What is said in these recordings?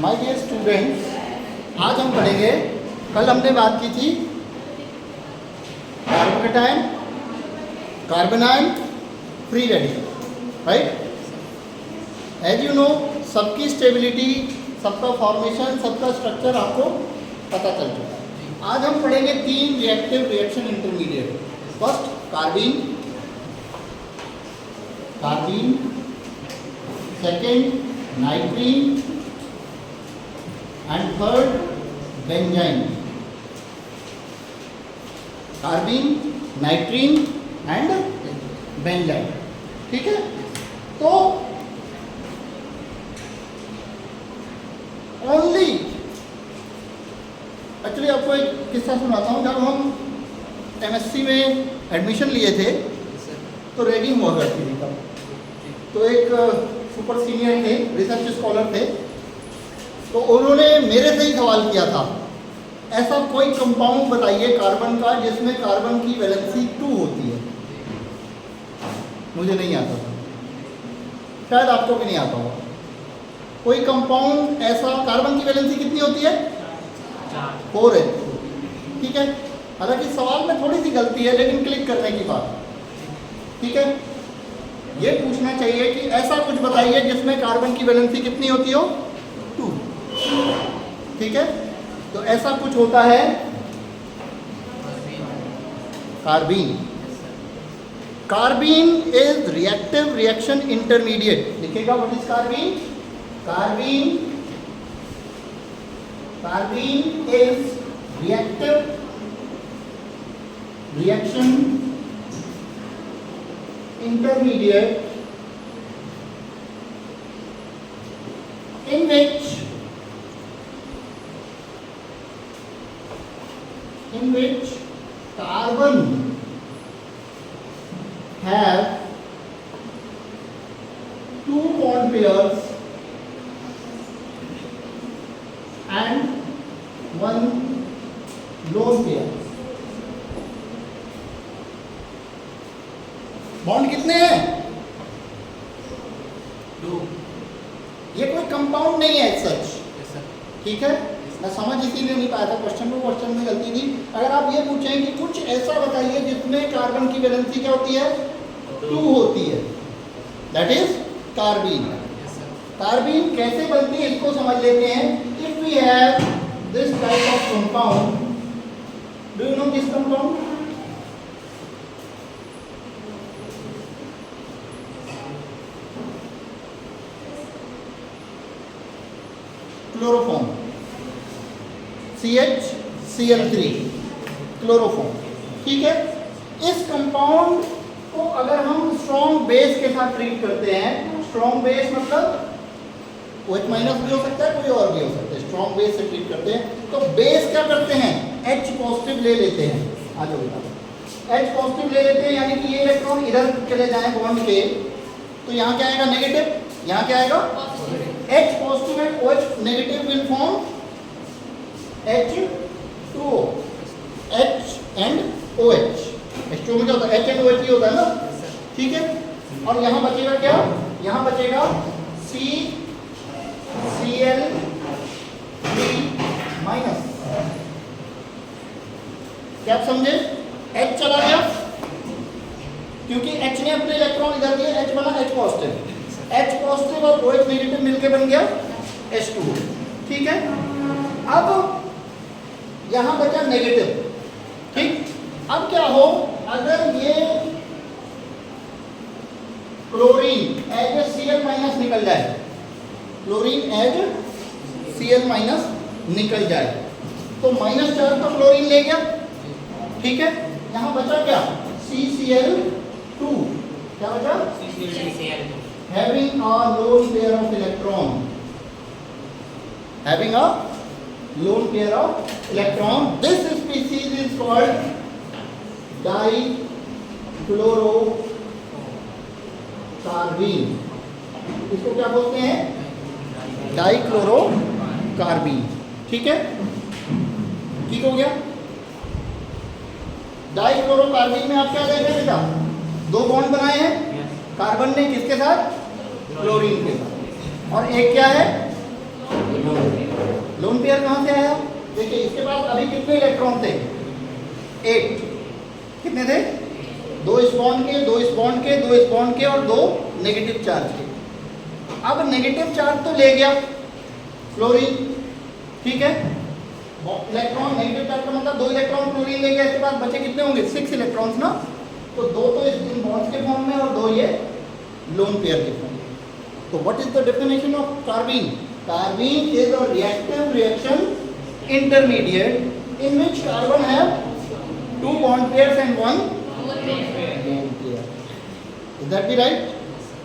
My dear students, आज हम पढ़ेंगे, कल हमने बात की थी carbocation, carbanion, free radical, right. As you know, सबकी स्टेबिलिटी, सबका फॉर्मेशन, सबका स्ट्रक्चर आपको पता चल चुका है। आज हम पढ़ेंगे 3 reactive reaction intermediate. First carbene, second nitrene and third benzyne. Carbene, nitrene and benzyne, ठीक है। तो ओनली एक्चुअली आपको एक किस्सा सुनाता हूँ। जब हम एमएससी में एडमिशन लिए थे तो रैगिंग हुआ करती थी तब। तो एक सुपर सीनियर थे, रिसर्च स्कॉलर थे, तो उन्होंने मेरे से ही सवाल किया था, ऐसा कोई कंपाउंड बताइए कार्बन का जिसमें कार्बन की वैलेंसी 2 होती है। मुझे नहीं आता था, शायद आपको भी नहीं आता होगा। कोई कंपाउंड ऐसा, कार्बन की वैलेंसी कितनी होती है? 4 है, ठीक है। हालांकि सवाल में थोड़ी सी गलती है, लेकिन क्लिक करने की बात, ठीक है। ये पूछना चाहिए कि ऐसा कुछ बताइए जिसमें कार्बन की वैलेंसी कितनी होती हो? 2, ठीक है। तो ऐसा कुछ होता है carbene. Carbene is reactive reaction intermediate. लिखेगा what is carbene? Carbene is reactive reaction intermediate in which carbon have 2 bond pairs and 1 lone pair। Bond कितने हैं? 2। ये कोई कंपाउंड नहीं है सच, ठीक है। मैं समझ इसीलिए नहीं पाया था क्वेश्चन में गलती थी। अगर आप ये पूछें कि कुछ ऐसा बताइए जिसमें कार्बन की वैलेंसी क्या होती है? 2 होती है, दैट इज कार्बीन। कार्बीन कैसे बनती है इसको समझ लेते हैं। If we have this type of compound, do you know this compound? Chloroform, CHCl3, chloroform, ठीक है। इस कंपाउंड को अगर हम स्ट्रॉन्ग बेस के साथ ट्रीट करते हैं, स्ट्रॉन्ग बेस मतलब OH- भी हो सकता है, कोई और भी हो सकता है, स्ट्रॉन्ग बेस से ट्रीट करते हैं, तो बेस क्या करते हैं? H पॉजिटिव ले लेते हैं। आ जाओ बेटा, H पॉजिटिव ले लेते हैं, यानी कि ये इलेक्ट्रॉन इधर चले जाएं बॉन्ड के, तो यहाँ क्या आएगा? नेगेटिव। यहाँ क्या आएगा? H positive and OH negative will form H2O, H and OH। H2O में क्या होता है? H and OH ही होता है ना, ठीक है। और यहाँ बचेगा क्या? यहाँ बचेगा CCl3-। क्या आप समझे? H चला गया क्योंकि H ने अपने इलेक्ट्रॉन इधर दिए, H बना H पॉजिटिव। H पॉजिटिव और OH नेगेटिव मिलके बन गया H2O, ठीक है। अब यहां बचा नेगेटिव, ठीक। अब क्या हो, अगर ये क्लोरीन एज Cl- निकल जाए, क्लोरीन एज Cl- निकल जाए, तो माइनस चार्ज तो क्लोरीन ले गया, ठीक है। यहां बचा क्या? CCl2। क्या बचा? CCl2 having a lone pair of electron, this species is called डाइक्लोरोकार्बीन। इसको क्या बोलते हैं? डाइक्लोरोकार्बीन, ठीक है। ठीक हो गया। डाइक्लोरोकार्बीन में आप क्या देख रहे हैं बेटा? 2 बॉन्ड बनाए हैं कार्बन ने, किसके साथ? क्लोरीन के साथ। और एक क्या है? लोन पेयर कहाँ से आया? देखिए इसके पास अभी कितने इलेक्ट्रॉन थे? 8। कितने थे? 2 इस बॉन्ड के, 2 इस बॉन्ड के, 2 इस बॉन्ड के और 2 नेगेटिव चार्ज के। अब नेगेटिव चार्ज तो ले गया फ्लोरीन, ठीक है, इलेक्ट्रॉन नेगेटिव चार्ज का मतलब 2 इलेक्ट्रॉन फ्लोरीन ले गया, इसके बाद बचे कितने होंगे? 6 इलेक्ट्रॉन्स ना, तो 2 तो इन बॉन्ड्स के फॉर्म में और 2 ये लोन पेयर के फॉर्म में। तो what is the definition of carbene? Carbene is a reactive reaction intermediate in which carbon have 2 bond pairs and 1 lone pair. Is that be right?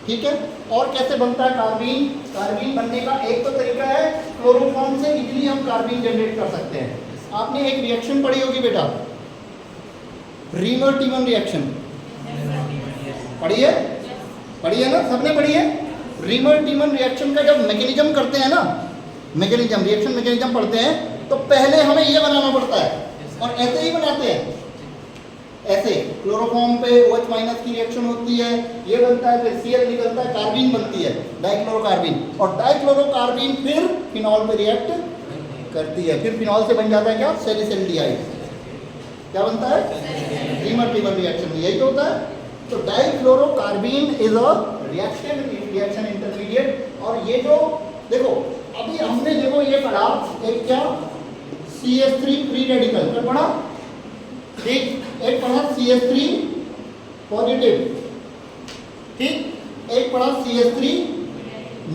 ठीक है। और कैसे बनता है कार्बीन? कार्बीन बनने का एक तो तरीका है, क्लोरोफॉर्म से इजीली हम कार्बीन जनरेट कर सकते हैं। आपने एक रिएक्शन पढ़ी होगी बेटा, रीमर-टीमन रिएक्शन पढ़ी है? पढ़ी है ना, सबने पढ़ी है। रीमर-टीमन रिएक्शन का जब मैकेनिज्म करते हैं ना, मैकेनिज्म, रिएक्शन मैकेनिज्म पढ़ते हैं, तो पहले हमें ये बनाना पड़ता है, और ऐसे ही बनाते हैं। ऐसे क्लोरोफॉर्म पे OH माइनस की रिएक्शन होती है, ये बनता है, फिर Cl निकलता है, कार्बीन बनती है, डाइक्लोरोकार्बीन, और डाइक्लोरोकार्बीन फिर फिनॉल में रिएक्ट करती है, फिर फिनॉल से बन जाता है क्या? सैलिसिल्डिहाइड। क्या बनता है? रीमर-टीमन रिएक्शन में यही तो होता है। तो डाइक्लोरोकार्बीन इज अ रिएक्शन इंटरमीडिएट। और ये जो देखो अभी हमने देखो ये पढ़ा, एक क्या CH3 फ्री रेडिकल पर पढ़ा, ठीक, एक पढ़ा CH3 पॉजिटिव, ठीक, एक पढ़ा CH3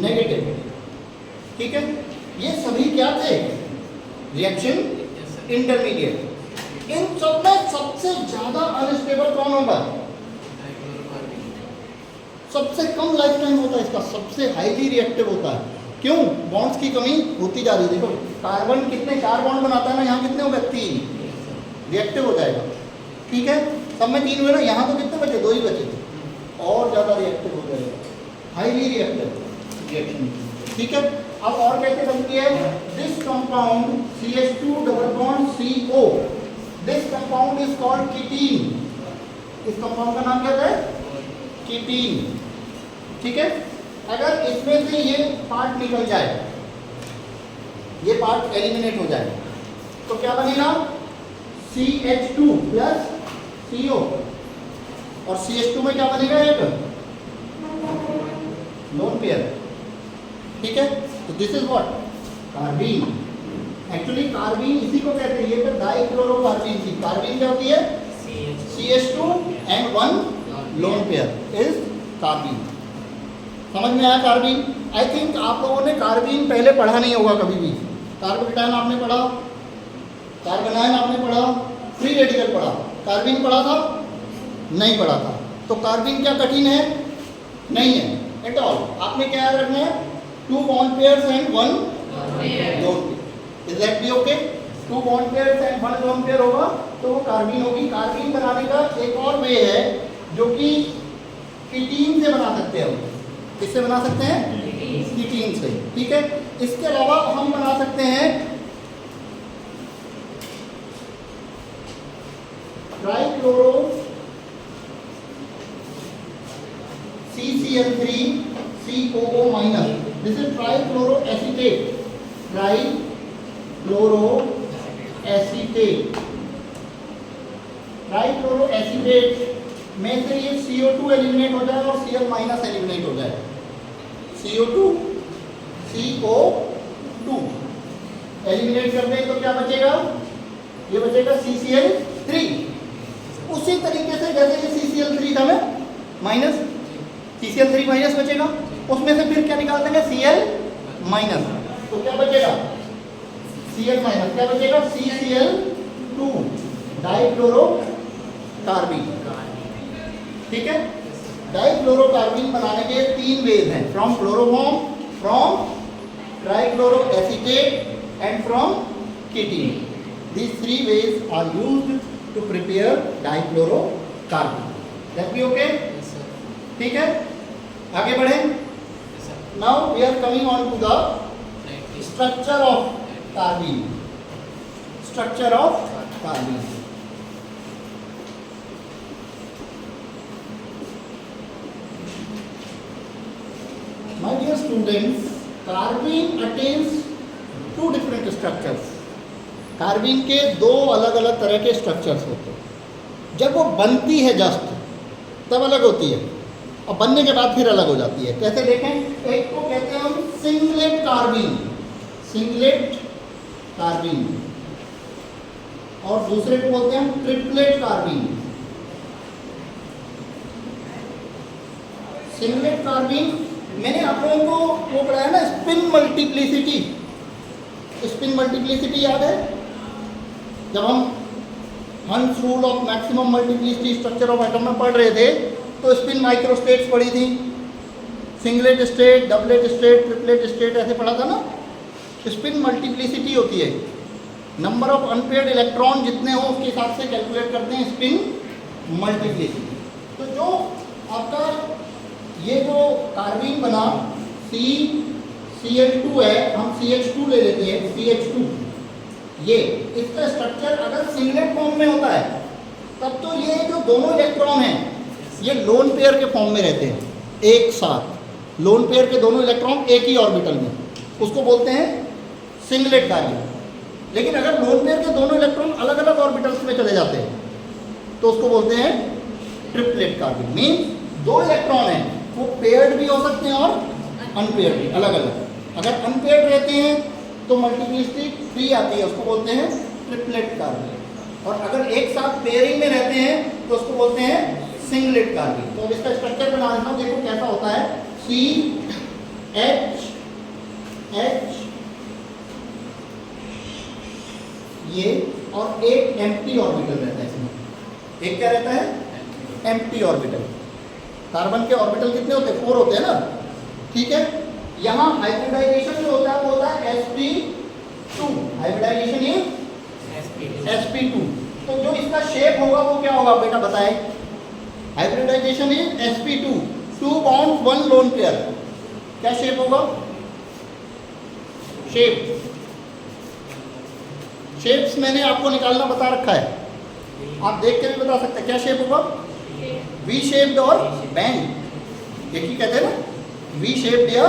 नेगेटिव, ठीक है। ये सभी क्या थे? Reaction intermediate. इन सब में सबसे ज्यादा अनस्टेबल कौन होगा? सबसे कम लाइफ टाइम होता है इसका, सबसे हाईली रिएक्टिव होता है। क्यों? बॉन्ड्स की कमी होती जा रही है। देखो कार्बन कितने 4 बॉन्ड बनाता है ना, यहाँ कितने हो गए? 3, रिएक्टिव हो जाएगा, ठीक है। सब में 3 हुए ना, यहाँ तो कितने बचे? 2 ही बचे थे, और ज़्यादा रिएक्टिव हो जाएगा, हाईली रिएक्टिव रिएक्शन, ठीक है। अब और कैसे बनती है? This compound CH2 double bond CO, this compound is called ketene. इस कंपाउंड का नाम क्या है? कीटीन, ठीक है। अगर इसमें से ये पार्ट निकल जाए, ये पार्ट एलिमिनेट हो जाए, तो क्या बनेगा? CH2 प्लस CO, और CH2 में क्या बनेगा? एक लोन पेयर, ठीक है। तो this is what? Carbene. Actually carbene इसी को कहते हैं, ये तो डाइक्लोरोकार्बीन थी। कार्बीन क्या होती है? CH2 and 1 lone pair is carbene. समझ में आया कार्बीन? आई थिंक आप लोगों ने कार्बीन पहले पढ़ा नहीं होगा कभी भी। कार्बोकेटायन आपने पढ़ा, कार्बोनायन आपने पढ़ा, फ्री रेडिकल पढ़ा, कार्बीन पढ़ा था? नहीं पढ़ा था। तो कार्बीन क्या कठिन है? नहीं है एट ऑल। आपने क्या याद रखना है? 2 bond pairs and 1 lone pair. Is that be okay? 2 bond pairs and 1 lone pair होगा तो वो कार्बीन होगी। कार्बीन बनाने का एक और वे है जो कि कीटीन से बना सकते हैं हम। किससे बना सकते हैं? कीटीन से, ठीक है। इसके अलावा हम बना सकते हैं trichloro CCl3 COO minus, this is trichloro acetate. Trichloro acetate, trichloro acetate में से ये CO2 एलिमिनेट हो जाए और Cl माइनस एलिमिनेट हो जाए। CO2 CO2 एलिमिनेट कर दें तो क्या बचेगा? ये बचेगा CCl3। उसी तरीके से जैसे ये CCl3 था में माइनस, CCl3 माइनस बचेगा, उसमें से फिर क्या निकाल देंगे? Cl minus. तो क्या बचेगा? Cl minus. क्या बचेगा? CCl2 डाइक्लोरोकार्बीन, ठीक है। डाइक्लोरोकार्बीन बनाने के 3 वेज हैं, from chloroform, from trichloroacetate and from ketene. These 3 ways are used to prepare dichlorocarbon. That be okay? Yes, sir. ठीक है, आगे बढ़े। Yes, sir. Now we are coming on to the Right. structure of carbene. Structure of carbene. My dear students, carbene attains two different structures. Carbene के दो अलग अलग तरह के स्ट्रक्चर्स होते हैं। जब वो बनती है जस्ट तब अलग होती है, और बनने के बाद फिर अलग हो जाती है। कैसे देखें, एक को कहते हैं हम सिंगलेट कार्बिन, सिंगलेट कार्बिन, और दूसरे को बोलते हैं हम ट्रिपलेट कार्बिन। सिंगलेट कार्बिन मैंने आप लोगों को वो पढ़ाया ना, स्पिन मल्टीप्लिसिटी। स्पिन मल्टीप्लिसिटी याद है? जब हम हंस rule of maximum multiplicity structure of atom में पढ़ रहे थे तो स्पिन माइक्रोस्टेट्स पढ़ी थी, singlet state, doublet state, triplet state, ऐसे पढ़ा था ना। स्पिन मल्टीप्लिसिटी होती है, नंबर ऑफ अनपेयर्ड इलेक्ट्रॉन जितने हो उसके हिसाब से कैलकुलेट करते हैं स्पिन मल्टीप्लिसिटी। तो जो आपका ये जो कार्बिन बना Cl2 है, हम CH2 ले लेते हैं, CH2, ये इसका स्ट्रक्चर अगर सिंगलेट फॉर्म में होता है तब तो ये जो दोनों इलेक्ट्रॉन हैं ये लोन पेयर के फॉर्म में रहते हैं एक साथ। लोन पेयर के दोनों इलेक्ट्रॉन एक ही ऑर्बिटल में, उसको बोलते हैं सिंगलेट कार्बिन। लेकिन अगर लोन पेयर के दोनों इलेक्ट्रॉन अलग अलग ऑर्बिटल्स में चले जाते हैं तो उसको बोलते हैं ट्रिपलेट कार्बिन। मीन्स दो इलेक्ट्रॉन हैं वो पेयर्ड भी हो सकते हैं और अनपेयर्ड भी, अलग अलग। अगर अनपेयर्ड रहते हैं तो मल्टीप्लिसिटी 3 आती है, उसको बोलते हैं ट्रिपलेट कार्बिन। और अगर एक साथ पेयरिंग में रहते हैं तो उसको बोलते हैं सिंगलेट कार्बिन। तो अब इसका स्ट्रक्चर बना देता हूँ, देखो कैसा होता है। CH ये, और एक एम्प्टी ऑर्बिटल रहता है इसमें। एक क्या रहता है? Empty orbital. कार्बन के ऑर्बिटल कितने होते हैं? 4 होते हैं ना, ठीक है। यहाँ हाइब्रिडाइजेशन जो होता है वो होता है sp2। Hybridization is sp2। तो जो इसका शेप होगा वो क्या होगा बेटा बताए? Hybridization is sp2, 2 bond 1 lone pair. क्या शेप होगा? शेप्स मैंने आपको निकालना बता रखा है, आप देख के भी बता सकते हैं। क्या शेप होगा? वी शेप्ड और बैंड, एक ही कहते हैं ना, वी शेप्ड या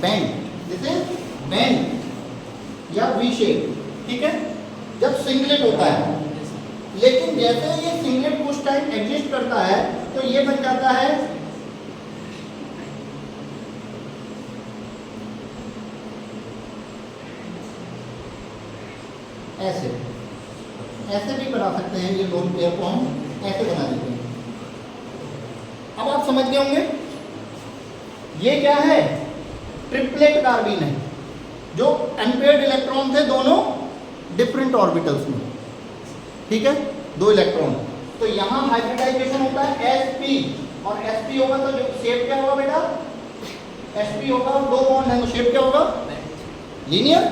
बैंड। दिस इज बैंड या वी शेप, ठीक है, जब सिंगलेट होता है। लेकिन जैसे ये सिंगलेट कुछ टाइम एग्जिस्ट करता है तो ये बन जाता है ऐसे, ऐसे भी बना सकते हैं। ये लोन पेयर को हम ऐसे बना देते हैं। अब आप समझ गए होंगे ये क्या है? ट्रिपलेट कार्बिन है, जो अनपेयर्ड इलेक्ट्रॉन थे दोनों डिफरेंट ऑर्बिटल्स में, ठीक है, 2 इलेक्ट्रॉन। तो यहाँ हाइब्रिडाइजेशन होता है sp, और sp होगा तो जो शेप क्या होगा बेटा? sp होगा और 2 बॉन्ड है तो शेप क्या होगा? लीनियर।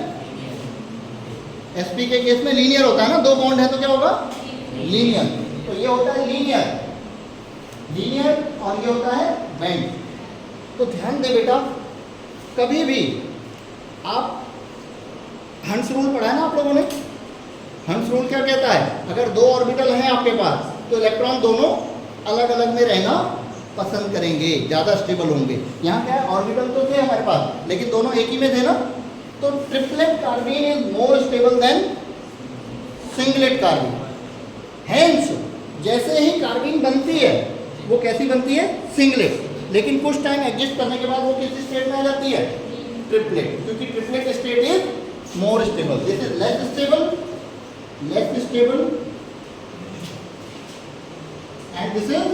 sp के केस में लीनियर होता है ना, 2 बॉन्ड है तो क्या होगा? लीनियर। तो ये होता है लीनियर, और ये होता है बैंड। तो ध्यान दे बेटा, कभी भी आप हंस रूल पढ़ा है ना आप लोगों ने? हंस रूल क्या कहता है? अगर 2 ऑर्बिटल हैं आपके पास तो इलेक्ट्रॉन दोनों अलग अलग में रहना पसंद करेंगे, ज़्यादा स्टेबल होंगे। यहाँ क्या है? ऑर्बिटल तो थे हमारे पास लेकिन दोनों एक ही में थे ना। तो triplet कार्बिन is more stable then singlet कार्बिन। Hence जैसे ही कार्बिन बनती है वो कैसी बनती है? सिंगलेट। लेकिन कुछ टाइम एग्जिस्ट करने के बाद वो किस स्टेट में आ जाती है? ट्रिपलेट, क्योंकि triplet state is more stable. This is less stable and this is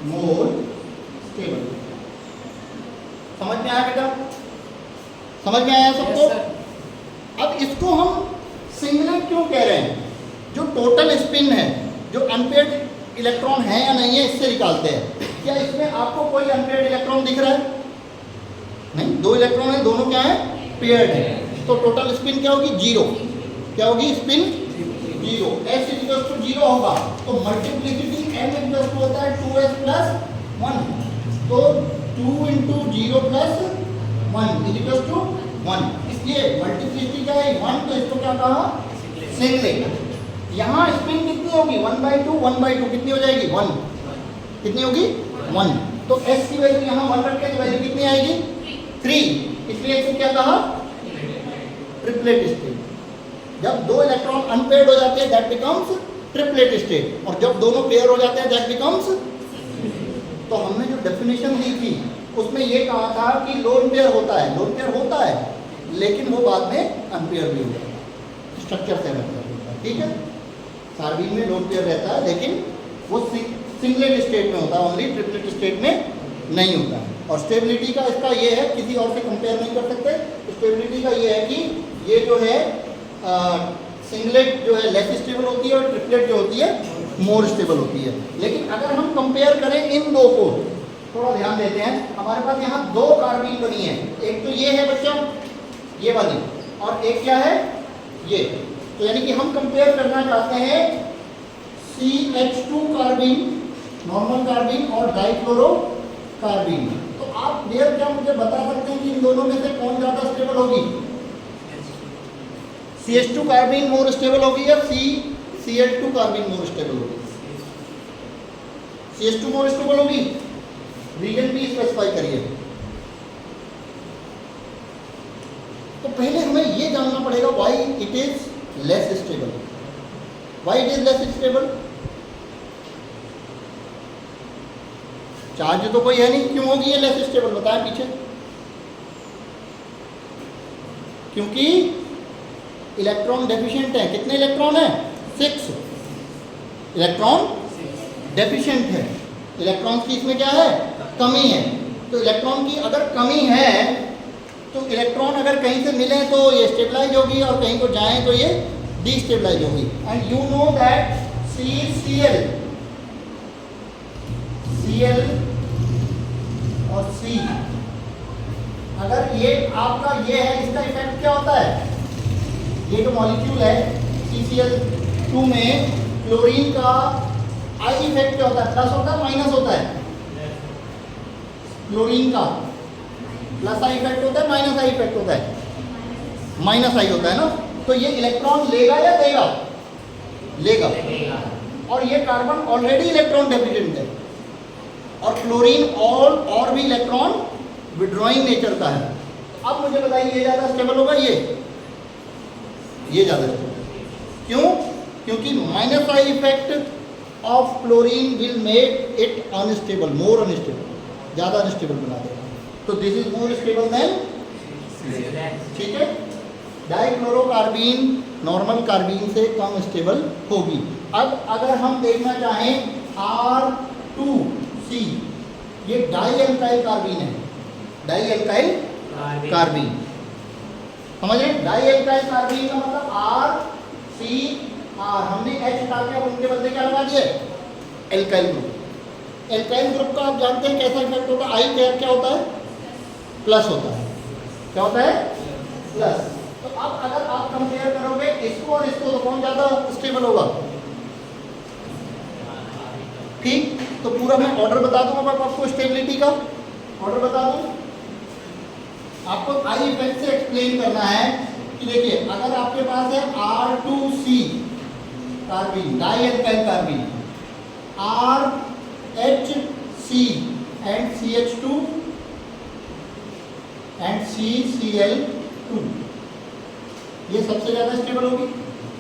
more stable. समझ में आया बेटा? समझ में आया सबको? अब इसको हम सिंगलेट क्यों कह रहे हैं? जो टोटल स्पिन है, जो अनपेयर्ड इलेक्ट्रॉन है या नहीं है, इससे निकालते हैं। क्या इसमें आपको कोई अनपेयर्ड इलेक्ट्रॉन दिख रहा है? नहीं, 2 इलेक्ट्रॉन है, दोनों क्या है? पेयर्ड है। तो टोटल स्पिन क्या होगी? 0। क्या होगी? स्पिन 0। S इक्वल टू 0 होगा तो मल्टीप्लिसिटी M इक्वल टू होता है 2s प्लस 1। तो 2 × 0 प्लस 1 इक्वल टू 1। इसलिए मल्टीप्लिसिटी क्या है? 1। तो इसको क्या कहा? सिंगलेट। यहाँ स्पिन कितनी होगी? 1/2, 1/2 कितनी हो जाएगी? 1। कितनी होगी? 1। तो S की वैल्यू यहाँ 1 रख के तो वैल्यू कितनी आएगी? 3। इसलिए इसको क्या कहा? Triplet state. जब दो इलेक्ट्रॉन अनपेयर्ड हो जाते हैं दैट बिकम्स ट्रिपलेट स्टेट, और जब दोनों पेयर हो जाते हैं दैट बिकम्स। तो हमने जो डेफिनेशन दी थी उसमें ये कहा था कि लोन पेयर होता है, लोन पेयर होता है, लेकिन वो बाद में अनपेयर भी होता है, स्ट्रक्चर से रहता है। ठीक है, कार्बीन में लोन पेयर रहता है लेकिन वो सिंगलेट स्टेट में होता है, ओनली ट्रिपलेट स्टेट में नहीं होता है। और स्टेबिलिटी का इसका ये है, किसी और से कंपेयर नहीं कर सकते, स्टेबिलिटी का ये है कि ये जो है सिंगलेट जो है लेस स्टेबल होती है और ट्रिपलेट जो होती है मोर स्टेबल होती है। लेकिन अगर हम कंपेयर करें इन दो को, थोड़ा ध्यान देते हैं, हमारे पास यहाँ दो कार्बीन बनी है, एक तो ये है बच्चों ये वाली, और एक क्या है ये। तो यानी कि हम कंपेयर करना चाहते हैं CH2 कार्बीन, नॉर्मल कार्बीन और डाइक्लोरो कार्बीन। तो आप देर क्या मुझे बता सकते हैं कि इन दोनों में से कौन ज़्यादा स्टेबल होगी? CH2 कार्बीन मोर स्टेबल होगी या Cl2 कार्बीन मोर स्टेबल होगी? CH2 मोर स्टेबल होगी। रीजन भी स्पेसिफाई करिए। तो पहले हमें ये जानना पड़ेगा why it is less stable. Why it is less stable? Charge तो कोई है नहीं, क्यों होगी ये लेस स्टेबल? बताएं पीछे। क्योंकि इलेक्ट्रॉन डेफिशिएंट है। कितने इलेक्ट्रॉन है? 6 इलेक्ट्रॉन डेफिशिएंट है। इलेक्ट्रॉन्स की इसमें क्या है? कमी है। तो इलेक्ट्रॉन की अगर कमी है तो इलेक्ट्रॉन अगर कहीं से मिले तो ये स्टेबलाइज होगी और कहीं को जाएं तो ये डिस्टेबलाइज होगी। And you know that Cl और C, अगर ये आपका ये है, इसका इफेक्ट क्या होता है? ये जो मॉलिक्यूल है CCl2 में क्लोरीन का आई इफेक्ट क्या होता है? प्लस होता है माइनस होता है? क्लोरीन का प्लस आई इफेक्ट होता है, माइनस आई इफेक्ट होता है? माइनस आई होता है ना। तो ये इलेक्ट्रॉन लेगा या देगा? लेगा। और ये कार्बन ऑलरेडी इलेक्ट्रॉन डेफिशिएंट है, और क्लोरीन और भी इलेक्ट्रॉन विड्रॉइंग नेचर का है। अब मुझे बताइए ये ज़्यादा स्टेबल होगा ये ज़्यादा स्टेबल। क्यों? क्योंकि minus I effect of chlorine will make it unstable, more unstable, ज़्यादा अनस्टेबल बना देगा। तो this is more stable then. ठीक है, डाइक्लोरोकार्बीन नॉर्मल कार्बीन से कम स्टेबल होगी। अब अगर हम देखना चाहें R2C, ये डाई एल्काइल कार्बीन है, डाई एल्काइल कार्बीन। समझे? डाई एल्काइल कार्बीन का मतलब RCR, हमने H हटा के उनके बदले क्या लगा दिया? Alkyl group. एल्काइल ग्रुप का आप जानते हैं कैसा इफेक्ट होता है? आई क्या होता है? प्लस होता है। क्या होता है? प्लस। तो अब अगर आप कंपेयर करोगे इसको और इसको तो कौन ज़्यादा स्टेबल होगा? ठीक, तो पूरा मैं ऑर्डर बता दूँ। अब आपको स्टेबिलिटी का ऑर्डर बता दूँ। आपको आई इफेक्ट से एक्सप्लेन करना है कि देखिए अगर आपके पास है R2C carbene, di alkyl carbene, RHC and CH2 and CCl2, ये सबसे ज़्यादा स्टेबल होगी।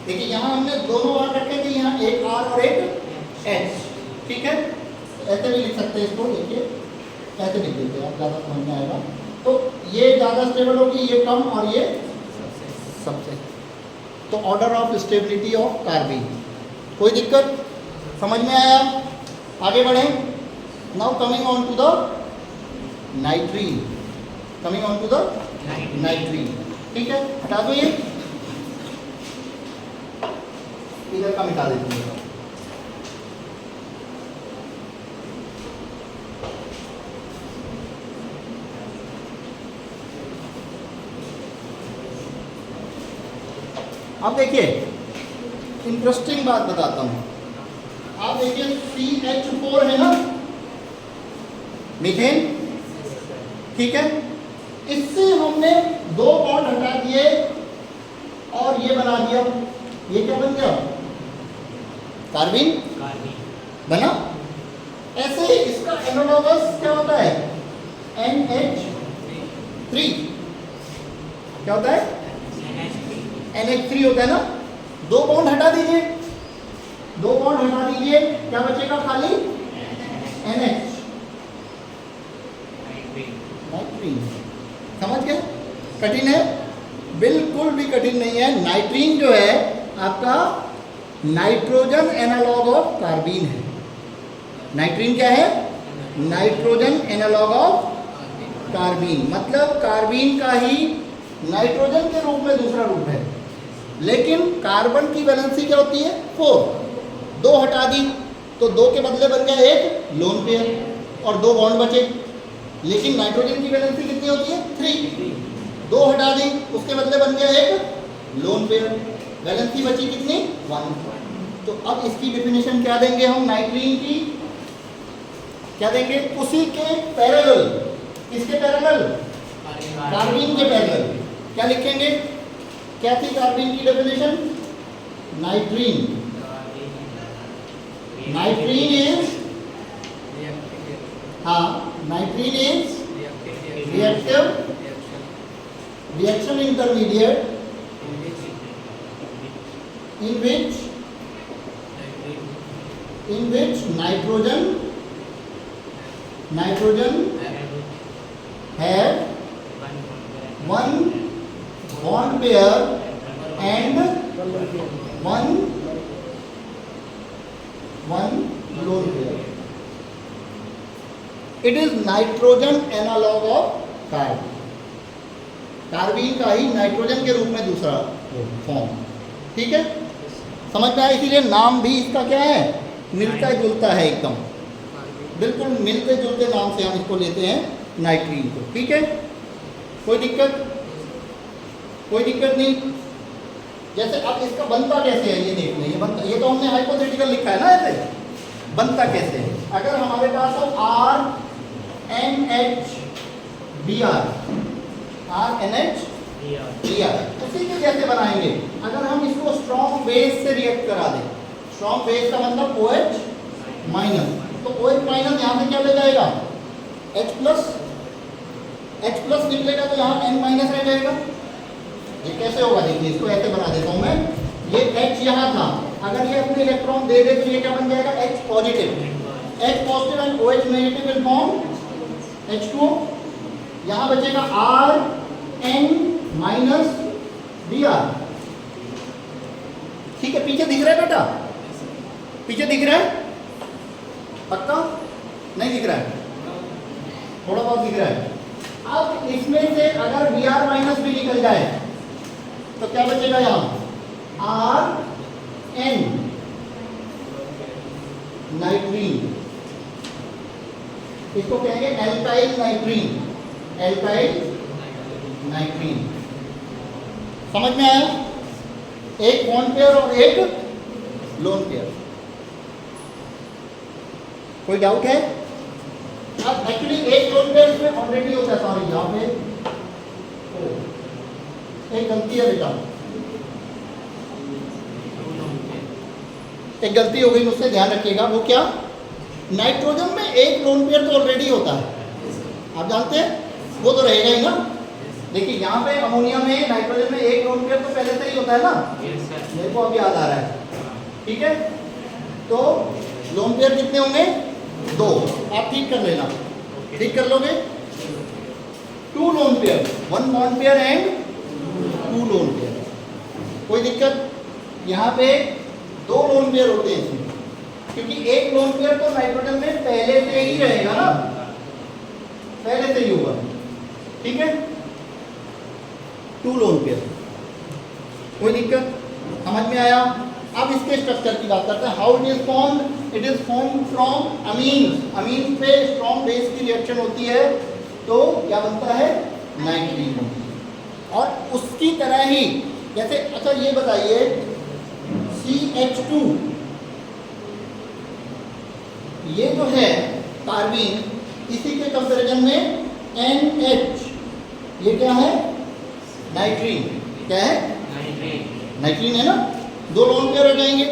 देखिए यहाँ हमने दोनों R रखे थे, यहाँ एक R और एक H। ठीक है, ऐसे भी लिख सकते हैं इसको। देखिए ऐसे लिख देते हैं, आप ज़्यादा समझ में आएगा। तो ये ज़्यादा स्टेबल होगी, ये कम, और ये सबसे। तो order of stability of carbene. कोई दिक्कत? समझ में आया? आगे बढ़ें। Now coming on to the nitrene, coming on to the nitrene. ठीक है, हटा दो ये, इधर का मिटा देते हैं। अब देखिए इंटरेस्टिंग बात बताता हूँ। आप देखिए CH4 है ना, मीथेन। ठीक है, इससे हमने दो बॉन्ड हटा दिए और ये बना दिया। ये क्या बन गया? कार्बीन बना। ऐसे ही इसका एनालॉगस क्या होता है? NH3। क्या होता है? NH3 होता है ना, 2 बॉन्ड हटा दीजिए, 2 बॉन्ड हटा दीजिए, क्या बचेगा खाली NH, नाइट्रीन। समझ गए? कठिन है? बिल्कुल भी कठिन नहीं है। नाइट्रीन जो है आपका नाइट्रोजन एनालॉग ऑफ कार्बीन है। नाइट्रीन क्या है? नाइट्रोजन एनालॉग ऑफ कार्बीन, मतलब कार्बीन का ही नाइट्रोजन के रूप में दूसरा रूप है। लेकिन कार्बन की वैलेंसी क्या होती है? 4। 2 हटा दी तो 2 के बदले बन गया एक लोन पेयर और 2 बॉन्ड बचे। लेकिन नाइट्रोजन की वैलेंसी कितनी होती है? 3। 2 हटा दी, उसके बदले बन गया एक लोन पेयर, वैलेंसी बची कितनी? 1। तो अब इसकी डेफिनेशन क्या देंगे हम नाइट्रीन की? क्या देंगे? उसी के पैरेलल, किसके पैरेलल? कार्बीन के पैरेलल। क्या लिखेंगे? क्या थी कार्बीन की डेफिनेशन? नाइट्रीन, नाइट्रीन इज, हाँ, नाइट्रीन is reactive reaction intermediate in which nitrogen have one bond pair and one lone pair. It is nitrogen analog of carbon. Carbene का ही नाइट्रोजन के रूप में दूसरा फॉर्म। ठीक है, समझ में आया? इसीलिए नाम भी इसका क्या है? मिलता जुलता है एकदम, बिल्कुल मिलते जुलते नाम से हम इसको लेते हैं नाइट्रीन को। ठीक है, कोई दिक्कत? कोई दिक्कत नहीं। जैसे अब इसका बनता कैसे है ये देख लें। ये बनता, ये तो हमने हाइपोथेटिकल लिखा है ना, ऐसे बनता कैसे है? अगर हमारे पास हो RNH उसी के जैसे बनाएंगे। अगर हम इसको स्ट्रॉन्ग बेस से रिएक्ट करा दें, स्ट्रॉन्ग बेस का मतलब OH माइनस, तो OH माइनस यहाँ से क्या ले जाएगा? H प्लस, H प्लस निकलेगा तो यहाँ N माइनस रह जाएगा। ये कैसे होगा? देखिए, इसको ऐसे बना देता हूँ मैं। ये H यहाँ था, अगर ये अपने इलेक्ट्रॉन दे दे तो ये क्या बन जाएगा? H positive, H positive and OH negative will form H2O। यहाँ बचेगा RN माइनस Br। ठीक है, पीछे दिख रहा है बेटा? पीछे दिख रहा है? पक्का? नहीं दिख रहा है? थोड़ा बहुत दिख रहा है। अब इसमें से अगर Br माइनस भी निकल जाए तो क्या बचेगा? यहाँ RN नाइट्रीन, इसको कहेंगे एल्काइल नाइट्रीन, एल्काइल नाइट्रीन। समझ में आया? एक बॉन्ड पेयर और एक लोन पेयर। कोई डाउट है? अब एक्चुअली एक लोन पेयर इसमें ऑलरेडी होता है। सॉरी, यहाँ पे एक गलती है बेटा, एक गलती हो गई मुझसे, ध्यान रखिएगा। वो क्या? नाइट्रोजन में एक लोन पेयर तो ऑलरेडी होता है, आप जानते हैं, वो तो रहेगा ही ना। देखिए यहाँ पे अमोनिया में, नाइट्रोजन में एक लोन पेयर तो पहले से ही होता है ना। मेरे को अभी याद आ रहा है। ठीक है, तो लोन पेयर कितने होंगे? 2। आप ठीक कर लेना, ठीक कर लोगे। 2 lone pair, 1 bond pair and 2 lone pair. कोई दिक्कत? यहाँ पे 2 लोन पेयर होते हैं इसमें, क्योंकि एक लोन पेयर तो नाइट्रोजन में पहले से ही रहेगा ना, पहले से ही होगा। ठीक है, 2 लोन पेयर। कोई दिक्कत? समझ में आया? अब इसके स्ट्रक्चर की बात करते हैं। How it is formed? It is formed from amine. Amine पे स्ट्रॉन्ग बेस की रिएक्शन होती है तो क्या बनता है? नाइट्रीन। और उसकी तरह ही जैसे, अच्छा ये बताइए, CH2 ये जो है कार्बीन, इसी के कंपैरिजन में NH ये क्या है? नाइट्रीन। क्या है? नाइट्रीन है ना। 2 लोन पेयर हो जाएंगे।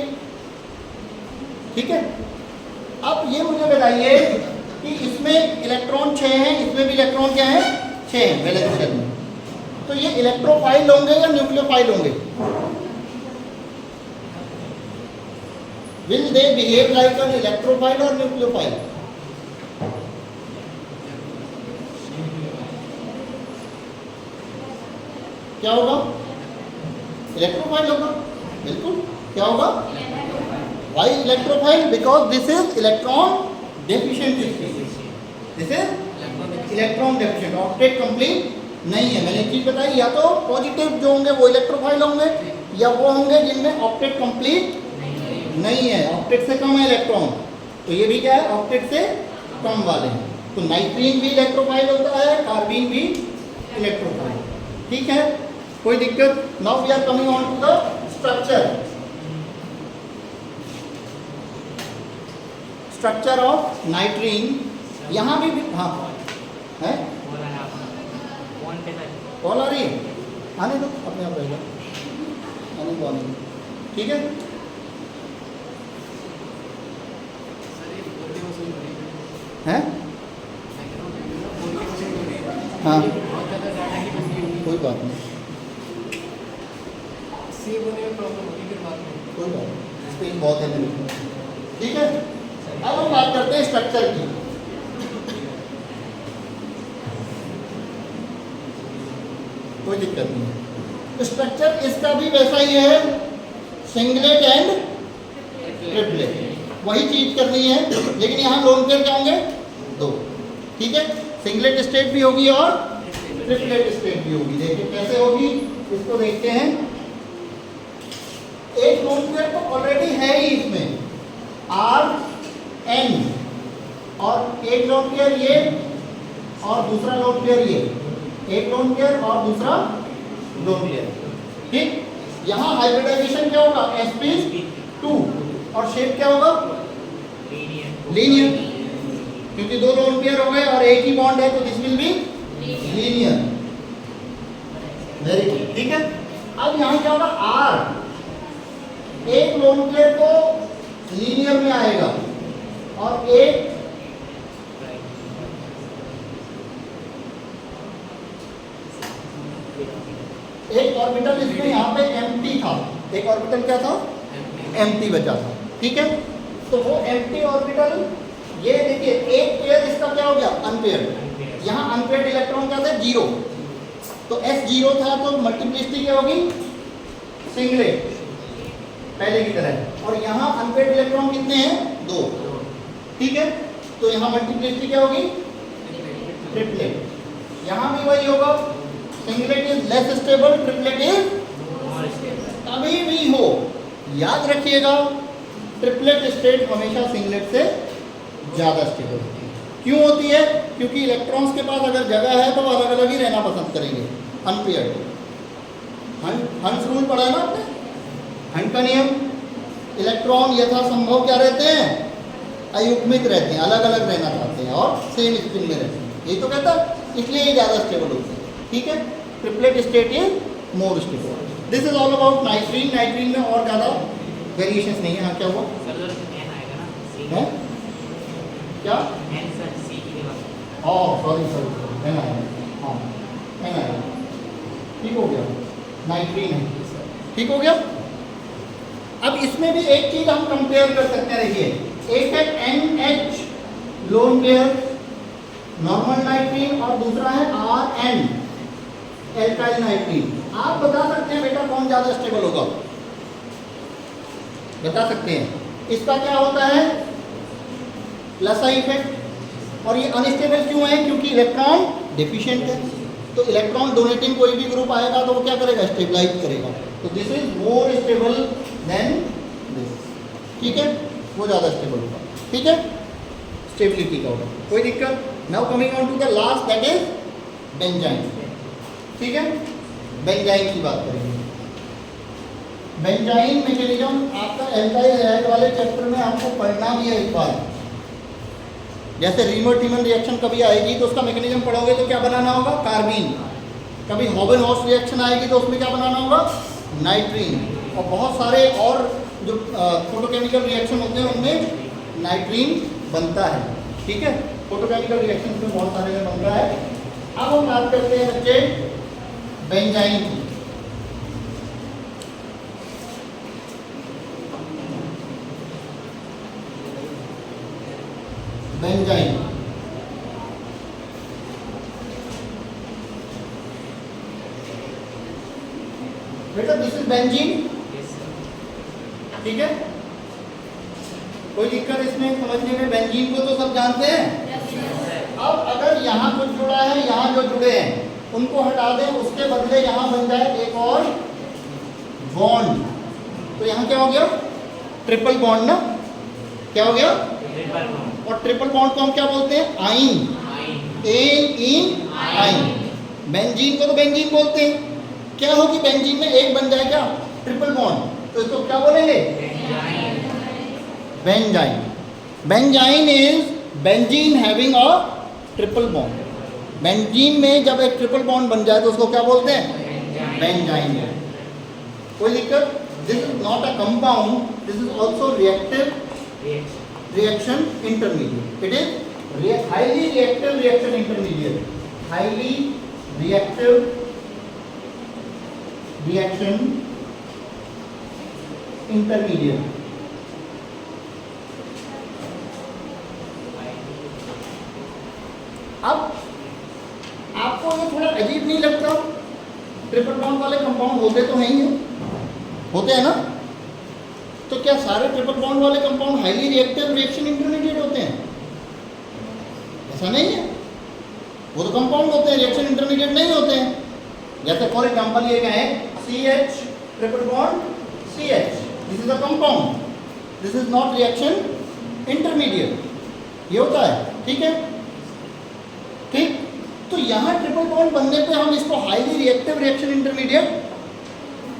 ठीक है, अब ये मुझे बताइए कि इसमें इलेक्ट्रॉन 6 हैं, इसमें भी इलेक्ट्रॉन क्या है? 6 हैं वैलेंस शेल में। तो ये इलेक्ट्रोफाइल होंगे या न्यूक्लियोफाइल होंगे? Will they behave like an electrophile or nucleophile? क्या होगा? इलेक्ट्रोफाइल होगा, बिल्कुल। क्या होगा? Why electrophile? Because this is electron deficient species. This is electron deficient. Octet complete नहीं है। मैंने एक चीज बताई, या तो पॉजिटिव जो होंगे वो इलेक्ट्रोफाइल होंगे, या वो होंगे जिनमें ऑक्टेट कंप्लीट नहीं है, ऑक्टेट से कम है इलेक्ट्रॉन। तो ये भी क्या है? ऑक्टेट से कम वाले हैं। तो नाइट्रीन भी इलेक्ट्रोफाइल होता है, कार्बीन भी इलेक्ट्रोफाइल। ठीक है, कोई दिक्कत? Now we are coming on to the structure. Structure of nitrene. यहाँ भी हाँ है, कॉल आ रही है, आने दो, अपने आप रहेगा, आने दो, आने दो। ठीक है, हैं? हाँ, कोई बात नहीं, कोई बात नहीं, स्पेस बहुत है मेरे को। ठीक है, अब हम बात करते हैं स्ट्रक्चर की। कोई दिक्कत नहीं है। स्ट्रक्चर इसका भी वैसा ही है, सिंगलेट एंड ट्रिपलेट, वही चीज करनी है, लेकिन यहाँ लोन पेयर क्या होंगे? दो। ठीक है, सिंगलेट स्टेट भी होगी और ट्रिपलेट स्टेट भी होगी। देखिए कैसे होगी, इसको देखते हैं। एक लोन पेयर तो ऑलरेडी है ही इसमें, R N, और एक लोन पेयर ये और दूसरा लोन पेयर ये, एक लोन पेयर और दूसरा लोन पेयर। ठीक, यहाँ हाइब्रिडाइजेशन क्या होगा? sp2, और शेप क्या होगा? लीनियर, क्योंकि दो लोन पेयर हो गए और एक ही बॉन्ड है, तो this will be linear. Very good. ठीक है, अब यहाँ क्या होगा? R एक लोन पेयर को लीनियर में आएगा और एक ऑर्बिटल इसमें यहाँ पे एम्प्टी था, एक ऑर्बिटल क्या था? एम्प्टी बचा था। ठीक है, तो वो एम्प्टी ऑर्बिटल, ये देखिए एक पेयर इसका क्या हो गया? अनपेयर्ड। यहाँ अनपेयर्ड इलेक्ट्रॉन क्या थे? 0। तो S0 था, तो मल्टीप्लिसिटी क्या होगी? सिंगलेट, पहले की तरह। और यहाँ अनपेयर्ड इलेक्ट्रॉन कितने हैं? 2। ठीक है, तो यहाँ मल्टीप्लिसिटी क्या होगी? ट्रिपलेट। यहाँ भी वही होगा, singlet is less stable, triplet is कभी भी हो, याद रखिएगा, ट्रिपलेट स्टेट हमेशा सिंगलेट से ज़्यादा स्टेबल होती है। क्यों होती है? क्योंकि इलेक्ट्रॉन्स के पास अगर जगह है तो वो अलग अलग ही रहना पसंद करेंगे, अनपेयर्ड। हंस रूल पढ़ा है ना आपने, हंट का नियम। इलेक्ट्रॉन यथासंभव क्या रहते हैं? अयुग्मित रहते हैं, अलग अलग रहना चाहते हैं और सेम स्पिन में रहते हैं। यही तो कहता है, इसलिए ये ज़्यादा स्टेबल होते हैं। ठीक है, triplet state is more stable. This is all about नाइट्रीन। नाइट्रीन में और ज़्यादा वेरिएशंस नहीं है। हाँ, क्या हुआ? है क्या? सॉरी, है ना, हाँ है ना, ठीक हो गया, नाइट्रीन है। ठीक हो गया। अब इसमें भी एक चीज हम कंपेयर कर सकते हैं। देखिए, एक है NH लोन पेयर नॉर्मल नाइट्रीन और दूसरा है RN एल्काइल नाइट्रीन। आप बता सकते हैं बेटा कौन ज़्यादा स्टेबल होगा? बता सकते हैं। इसका क्या होता है? लसा इफेक्ट। और ये अनस्टेबल क्यों है? क्योंकि इलेक्ट्रॉन डेफिशिएंट है। तो इलेक्ट्रॉन डोनेटिंग कोई भी ग्रुप आएगा तो वो क्या करेगा? स्टेबलाइज करेगा। तो this is more stable then this. ठीक है, वो ज़्यादा स्टेबल होगा। ठीक है, स्टेबिलिटी का होगा, कोई दिक्कत। Now coming on to the last, that is benzyne. ठीक है, बेंजाइन की बात करेंगे। बेंजाइन मैकेनिज्म आपका एल्काइल हैलाइड वाले चैप्टर में आपको पढ़ना भी है एक बार। जैसे रीमर-टीमन रिएक्शन कभी आएगी तो उसका मैकेनिज्म पढ़ोगे तो क्या बनाना होगा? कार्बीन। कभी हॉबन-हॉर्स्ट रिएक्शन आएगी तो उसमें क्या बनाना होगा? नाइट्रीन। और बहुत सारे और जो फोटोकेमिकल रिएक्शन होते हैं उनमें नाइट्रीन बनता है। ठीक है, फोटोकेमिकल रिएक्शन में बहुत सारे में बनता है। अब हम बात करते हैं बच्चे बेंजाइन की। बेटा this is benzene, Yes, sir. ठीक है, कोई दिक्कत इसमें समझने में? बेंजीन को तो सब जानते हैं। Yes, sir. अब अगर यहाँ कुछ जुड़ा है, यहाँ जो जुड़े हैं उनको हटा दें, उसके बदले यहाँ बन जाए एक और बॉन्ड, तो यहाँ क्या हो गया? ट्रिपल बॉन्ड ना, क्या हो गया? Triple bond. और ट्रिपल बॉन्ड को हम क्या बोलते हैं? आइन, Ine. एन इन आइन। बेंजीन को तो बेंजीन बोलते हैं। क्या होगी बेंजीन में? एक बन जाए क्या? ट्रिपल बॉन्ड, तो इसको क्या बोलेंगे? Benzyne. Benzene. Benzene is benzene having a triple bond. Benzene में जब एक ट्रिपल बॉन्ड बन जाए तो उसको क्या बोलते हैं? Benzyne. बेंजाइन। कोई दिक्कत? This is not a compound, this is also reactive Reaction. reaction intermediate. It is highly reactive reaction intermediate. Highly reactive reaction intermediate. अब आपको ये थोड़ा अजीब नहीं लगता? ट्रिपल बॉन्ड वाले कंपाउंड होते तो हैं ही हैं, होते हैं ना? तो क्या सारे ट्रिपल बॉन्ड वाले compound highly reactive reaction intermediate होते हैं? ऐसा नहीं है, वो तो कंपाउंड होते हैं, रिएक्शन इंटरमीडिएट नहीं होते हैं। जैसे फॉर एग्जांपल ये क्या है? CH triple bond CH, this is a compound, this is not reaction intermediate, ये होता है, ठीक है? ठीक, तो यहाँ ट्रिपल बॉन्ड बनने पे हम इसको हाईली रिएक्टिव रिएक्शन इंटरमीडिएट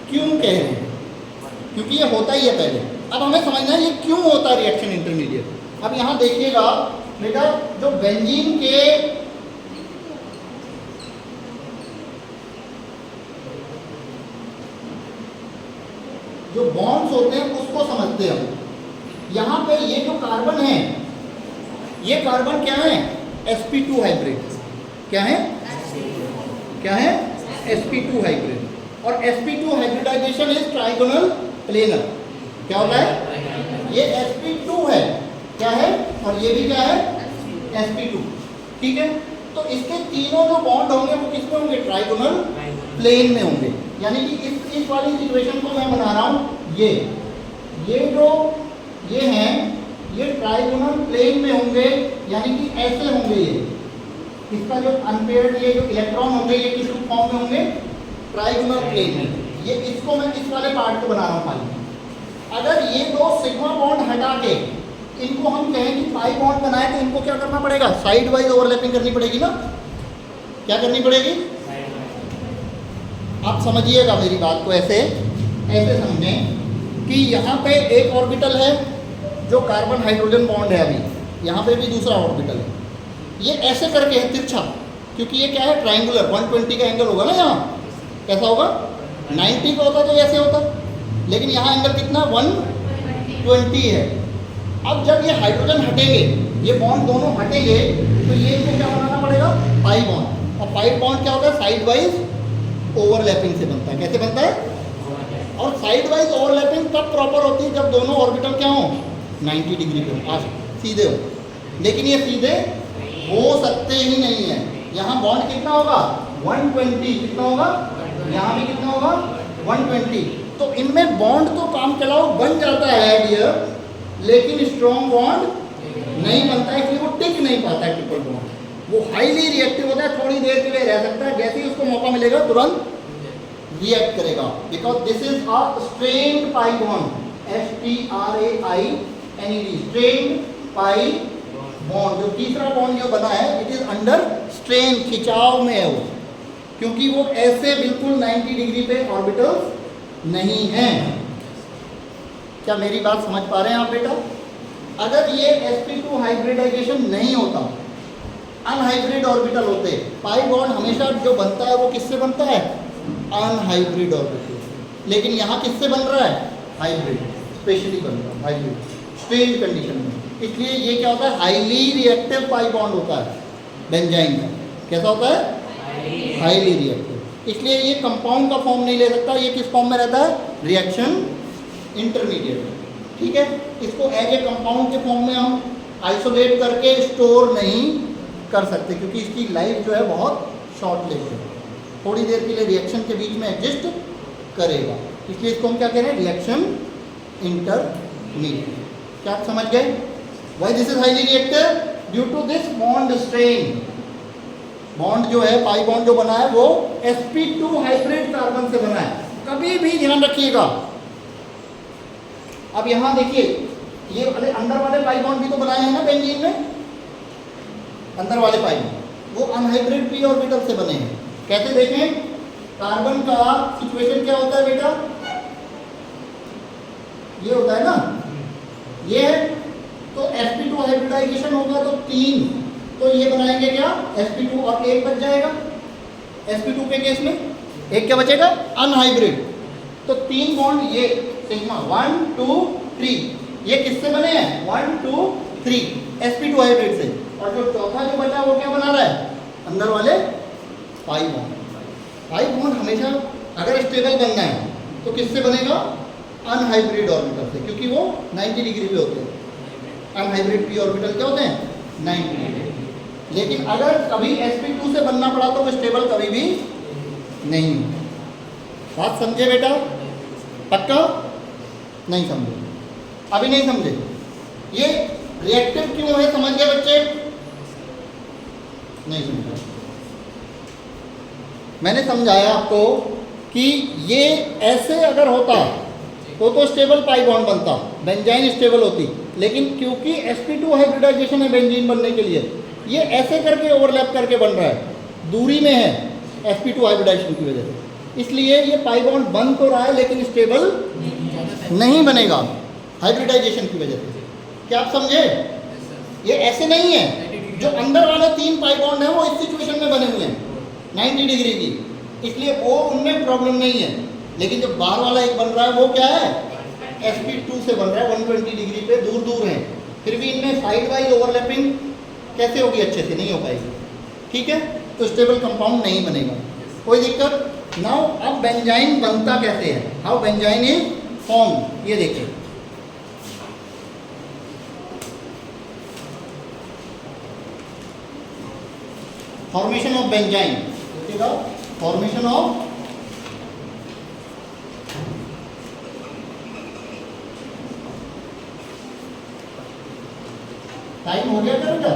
क्यों कह रहे हैं? क्योंकि ये होता ही है पहले। अब हमें समझना है ये क्यों होता है रिएक्शन इंटरमीडिएट। अब यहाँ देखिएगा बेटा, जो बेंजीन के जो बॉन्ड्स होते हैं उसको समझते हैं हम। यहाँ पे ये जो कार्बन है, ये कार्बन क्या है? sp2 hybrid. क्या है? क्या है? sp2 hybrid. और sp2 hybridization is trigonal planar. क्या होता है? ये sp2 है, क्या है? और ये भी क्या है? sp2, ठीक है? तो इसके तीनों जो बॉन्ड होंगे वो किस में होंगे? ट्राइगोनल प्लेन में होंगे। यानी कि इस वाली सिचुएशन को मैं बना रहा हूँ, ये जो ये हैं ये ट्राइगोनल प्लेन में होंगे, यानी कि ऐसे होंगे। ये इसका जो अनपेयर्ड ये जो इलेक्ट्रॉन होंगे ये किस फॉर्म में होंगे? ट्राइगोनल प्लेन में। ये इसको मैं इस वाले पार्ट को बना रहा हूँ खाली। अगर ये दो सिग्मा बॉन्ड हटा के इनको हम कहें कि पाई बॉन्ड बनाए, तो इनको क्या करना पड़ेगा? साइड वाइज ओवरलैपिंग करनी पड़ेगी ना? क्या करनी पड़ेगी? आप समझिएगा मेरी बात को, ऐसे समझें कि यहाँ पे एक ऑर्बिटल है जो कार्बन हाइड्रोजन बॉन्ड है, अभी यहाँ पे भी दूसरा ऑर्बिटल है। ये ऐसे करके है तिरछा, क्योंकि ये क्या है? ट्रायंगुलर 120 का एंगल होगा ना। यहाँ कैसा होगा? 90 का होता तो ऐसे होता, लेकिन यहाँ एंगल कितना? 120 है। अब जब ये हाइड्रोजन हटेंगे, ये बॉन्ड दोनों हटेंगे, तो ये इनको क्या बनाना पड़ेगा? Pi bond. और पाई बॉन्ड क्या होता है? साइड वाइज ओवरलैपिंग से बनता है। कैसे बनता है? और साइड वाइज ओवरलैपिंग तब प्रॉपर होती है जब दोनों ऑर्बिटल क्या हो? 90 डिग्री पे हो, सीधे हो। लेकिन ये सीधे हो सकते ही नहीं है। यहाँ बॉन्ड कितना होगा? 120। कितना होगा? यहाँ भी कितना होगा? 120। तो इनमें बॉन्ड तो काम चलाओ बन जाता है डियर, लेकिन स्ट्रॉन्ग बॉन्ड नहीं बनता है, इसलिए वो टिक नहीं पाता है ट्रिपल बॉन्ड। वो हाईली रिएक्टिव होता है, थोड़ी देर के लिए रह सकता है, जैसे ही उसको मौका मिलेगा तुरंत रिएक्ट करेगा, because this is a strained pi bond, STRAINED, strained pi bond. जो तीसरा बॉन्ड जो बना है इट इज अंडर स्ट्रेन, खिंचाव में है वो, क्योंकि वो ऐसे बिल्कुल 90 डिग्री पे ऑर्बिटल्स नहीं हैं। क्या मेरी बात समझ पा रहे हैं आप बेटा? अगर ये sp2 हाइब्रिडाइजेशन नहीं होता, अनहाइब्रिड ऑर्बिटल होते, पाई बॉन्ड हमेशा जो बनता है वो किससे बनता है? Unhybrid orbital. लेकिन यहाँ किससे बन रहा है? हाइब्रिड, स्पेशली बन रहा है हाइब्रिड, स्ट्रेन्ड कंडीशन में। इसलिए ये क्या होता है? हाईली रिएक्टिव पाई बॉन्ड होता है बेंजाइन का। कैसा होता है? Highly reactive. इसलिए ये कंपाउंड का फॉर्म नहीं ले सकता, ये किस फॉर्म में रहता है? Reaction intermediate. ठीक है, इसको एज ए कंपाउंड के फॉर्म में हम आइसोलेट करके स्टोर नहीं कर सकते, क्योंकि इसकी लाइफ जो है बहुत शॉर्ट लिव्ड है, थोड़ी देर के लिए रिएक्शन के बीच में एग्जिस्ट करेगा, इसलिए इसको हम क्या कह रहे हैं, रिएक्शन इंटरमीडिएट। क्या आप समझ गए? Why this is highly reactive? Due to this bond strain. Bond जो है, पाई बॉन्ड जो बना है वो sp2 हाइब्रिड कार्बन से बना है, कभी भी ध्यान रखिएगा। अब यहां देखिए, ये वाले अंदर वाले पाई बॉन्ड भी तो बनाए हैं ना बेंजीन में, अंदर वाले पाई बॉन्ड वो अनहाइब्रिड p ऑर्बिटल से बने हैं। कैसे देखें? कार्बन का सिचुएशन क्या होता है बेटा, ये होता है ना, ये है, तो sp2 हाइब्रिडाइजेशन होगा तो 3, तो ये बनाएंगे क्या, sp2 और 1 बच जाएगा। sp2 के केस में एक क्या बचेगा, अनहाइब्रिड। तो 3 बॉन्ड ये सिग्मा 1 2 3, ये किससे बने हैं, 1 2 3 sp2 हाइब्रिड से। और जो चौथा जो बचा वो क्या बना रहा है, अंदर वाले पाई बॉन्ड। पाई बॉन्ड हमेशा अगर स्टेबल बनना है तो किससे बनेगा, अनहाइब्रिड ऑर्बिटल से, क्योंकि वो 90 डिग्री पे होते हैं। अनहाइब्रिड p ऑर्बिटल क्या होते हैं, 90 डिग्री। लेकिन अगर कभी sp2 से बनना पड़ा तो वो स्टेबल कभी भी नहीं। बात समझे बेटा? पक्का? नहीं समझे? अभी नहीं समझे? ये रिएक्टिव क्यों है, समझ गए बच्चे? नहीं समझा? मैंने समझाया आपको कि ये ऐसे अगर होता तो स्टेबल पाई बॉन्ड बनता, बेंजाइन स्टेबल होती, लेकिन क्योंकि sp2 हाइब्रिडाइजेशन है बेंजीन बनने के लिए, ये ऐसे करके ओवरलैप करके बन रहा है, दूरी में है sp2 हाइब्रिडाइजेशन की वजह से, इसलिए ये पाई बॉन्ड बन तो रहा है लेकिन स्टेबल नहीं बनेगा हाइब्रिडाइजेशन की वजह से। क्या आप समझे? ये ऐसे नहीं है, जो अंदर वाले 3 पाई बॉन्ड हैं वो इस सिचुएशन में बने हुए हैं 90 डिग्री की, इसलिए वो उनमें प्रॉब्लम नहीं है। लेकिन जो बाहर वाला एक बन रहा है वो क्या है, sp2 से बन रहा है, 120 डिग्री पे दूर दूर है, फिर भी इनमें साइड वाइज ओवरलैपिंग कैसे होगी, अच्छे से नहीं हो पाएगी। ठीक है, तो स्टेबल कंपाउंड नहीं बनेगा, कोई दिक्कत। नाउ अब बेंजाइन बनता कैसे है, हाउ बेंजाइन इज फॉर्म, ये देखिए। फॉर्मेशन ऑफ बेंजाइन, देखिएगा, फॉर्मेशन ऑफ टाइम हो गया क्या बेटा?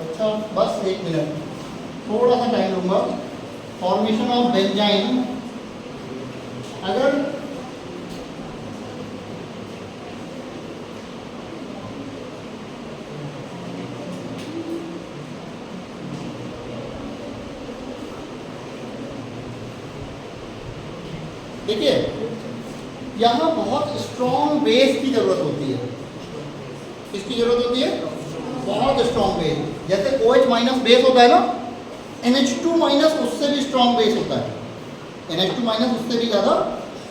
अच्छा, बस 1 मिनट, थोड़ा सा टाइम लूंगा। फॉर्मेशन ऑफ बेंजाइन, अगर देखिए यहाँ बहुत स्ट्रॉन्ग बेस की जरूरत होती है। किसकी जरूरत होती है? बहुत स्ट्रॉन्ग बेस। जैसे OH माइनस बेस होता है ना, NH2 माइनस उससे भी स्ट्रॉन्ग बेस होता है, NH2 माइनस उससे भी ज़्यादा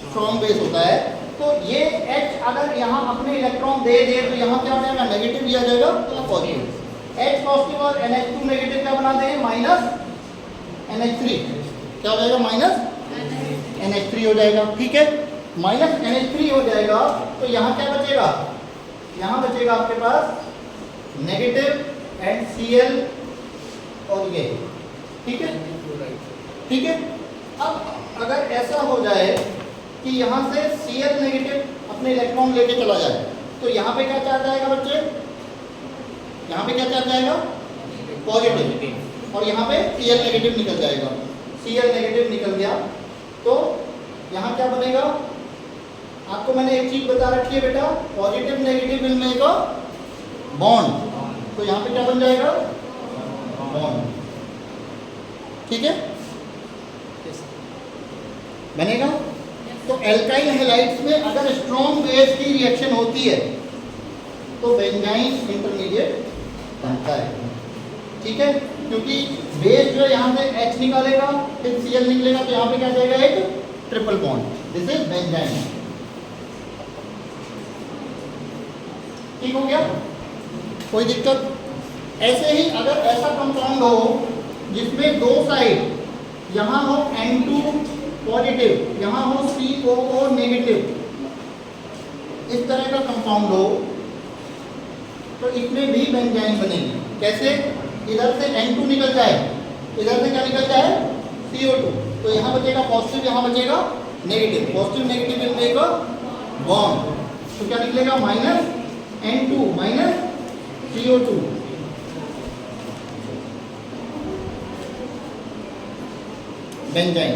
स्ट्रॉन्ग बेस होता है। तो ये H अगर यहाँ अपने इलेक्ट्रॉन दे तो यहाँ क्या हो जाएगा, नेगेटिव लिया जाएगा तो पॉजिटिव। H पॉजिटिव और NH2 नेगेटिव क्या बना दें, माइनस NH3, क्या हो जाएगा, माइनस NH3 हो जाएगा। ठीक है, माइनस NH3 हो जाएगा तो यहाँ क्या बचेगा, यहाँ बचेगा आपके पास नेगेटिव एंड Cl और ये। ठीक है, ठीक है। अब अगर ऐसा हो जाए कि यहाँ से Cl नेगेटिव अपने इलेक्ट्रॉन लेके चला जाए तो यहाँ पे क्या चार्ज आएगा बच्चे, यहाँ पे क्या चार्ज आएगा, पॉजिटिव, और यहाँ पे Cl नेगेटिव निकल जाएगा। Cl नेगेटिव निकल गया तो यहाँ क्या बनेगा, आपको मैंने एक चीज बता रखी है बेटा, positive negative will make a bond, तो यहाँ पे क्या बन जाएगा, बॉन्ड। ठीक है, बनेगा। तो एल्काइल हैलाइड्स में अगर स्ट्रॉन्ग बेस की रिएक्शन होती है तो बेंजाइन इंटरमीडिएट बनता है। ठीक है, क्योंकि बेस जो है यहाँ से H निकालेगा, फिर Cl निकलेगा, तो यहाँ पे क्या जाएगा, एक triple bond, this is benzyne. ठीक हो गया, कोई दिक्कत? ऐसे ही अगर ऐसा कंपाउंड हो जिसमें 2 साइड, यहाँ हो N2 पॉजिटिव, यहाँ हो COO नेगेटिव, इस तरह का कंपाउंड हो तो इसमें भी बेंजाइन बनेगी। कैसे? इधर से N2 निकल जाए, इधर से क्या निकल जाए, CO2, तो यहाँ बचेगा पॉजिटिव, यहाँ बचेगा negative, positive negative will make a bond, तो क्या निकलेगा -N2 CO2। बेंजाइन,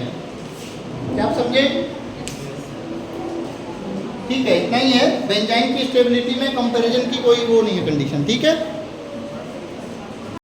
क्या आप समझे? ठीक है, इतना ही है। बेंजाइन की स्टेबिलिटी में कंपैरिजन की कोई वो नहीं है कंडीशन, ठीक है।